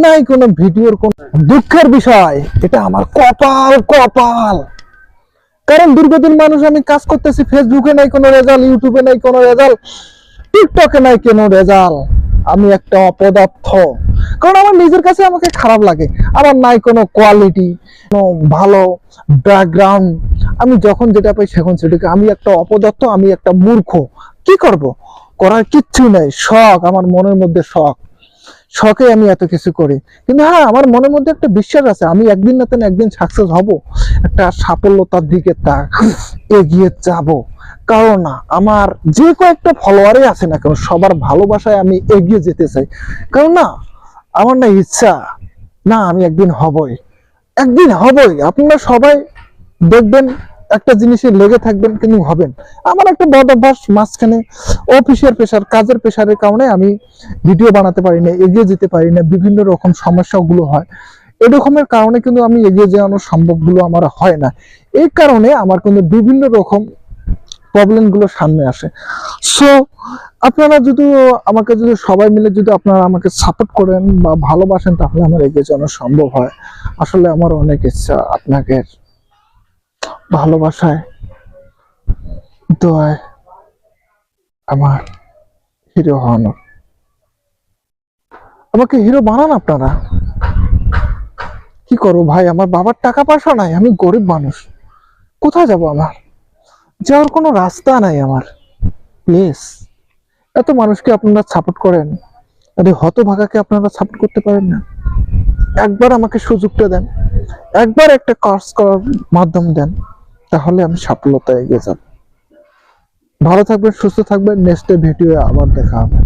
নাই কোনো ভিডিওর কোন দুঃখের বিষয়। এটা আমার কপাল কপাল। কারণ দীর্ঘদিন মানুষ আমি কাজ করতেছি, ফেসবুকে নাই কোনো রেজাল্ট, ইউটিউবে নাই কোনো রেজাল্ট, টিকটকে নাই কোনো রেজাল্ট। আমি একটা অপদার্থ। কারণ আমার নিজের কাছে আমাকে খারাপ লাগে। আমার নাই কোনো কোয়ালিটি, কোনো ভালো ব্যাকগ্রাউন্ড। আমি যখন যেটা পাই সেখন সেটাকে, আমি একটা অপদার্থ, আমি একটা মূর্খ। কি করব? করার কিচ্ছু নাই। শখ, আমার মনের মধ্যে শখ, শখে আমি এত কিছু করি। কিন্তু হ্যাঁ, আমার মনের মধ্যে একটা বিশ্বাস আছে, আমি একদিন না একদিন সাকসেস হব, একটা সাফল্যতার দিকে তা এগিয়ে যাব। কারণ না, আমার যে কয়েকটা ফলোয়ারই আছে না কেন, সবার ভালোবাসায় আমি এগিয়ে যেতে চাই। কারণ না, আমার না ইচ্ছা, না আমি একদিন হবই, একদিন হবই। আপনারা সবাই দেখবেন একটা জিনিসে লেগে থাকবেন, কিন্তু হবেন। আমার একটা বদ অভ্যাস, মাঝখানে অফিসের প্রেশার, কাজের প্রেশারের কারণে আমি ভিডিও বানাতে পারি না, এগিয়ে যেতে পারি না, বিভিন্ন রকম সমস্যাগুলো হয়। এরকমের কারণে কিন্তু আমি এগিয়ে যাওয়ানো সম্ভবগুলো আমার হয় না। এই কারণে আমার কিন্তু বিভিন্ন রকম প্রবলেম গুলো সামনে আসে। সো আপনারা যদি আমাকে, যদি সবাই মিলে যদি আপনারা আমাকে সাপোর্ট করেন বা ভালোবাসেন, তাহলে আমার এগিয়ে যাওয়ানো সম্ভব হয়। আসলে আমার অনেক ইচ্ছা আপনাকে ভালোবাসায়, দোয়ায় আমার হিরো হওয়ানোর। আমাকে হিরো বানান আপনারা। কি করবো ভাই, আমার বাবার টাকা পয়সা নাই, আমি গরিব মানুষ, কোথায় যাব? আমার যাওয়ার কোনো রাস্তা নাই আমার। প্লিজ, এত মানুষকে আপনারা সাপোর্ট করেন, আরে হতভাগাকে আপনারা সাপোর্ট করতে পারেন না? একবার আমাকে সুযোগটা দেন, একবার একটা কাজ করার মাধ্যম দেন, তাহলে আমি সফলতা এগিয়ে যাব। ভালো থাকবেন, সুস্থ থাকবেন। নেক্সট ভিডিও আবার দেখা হবে।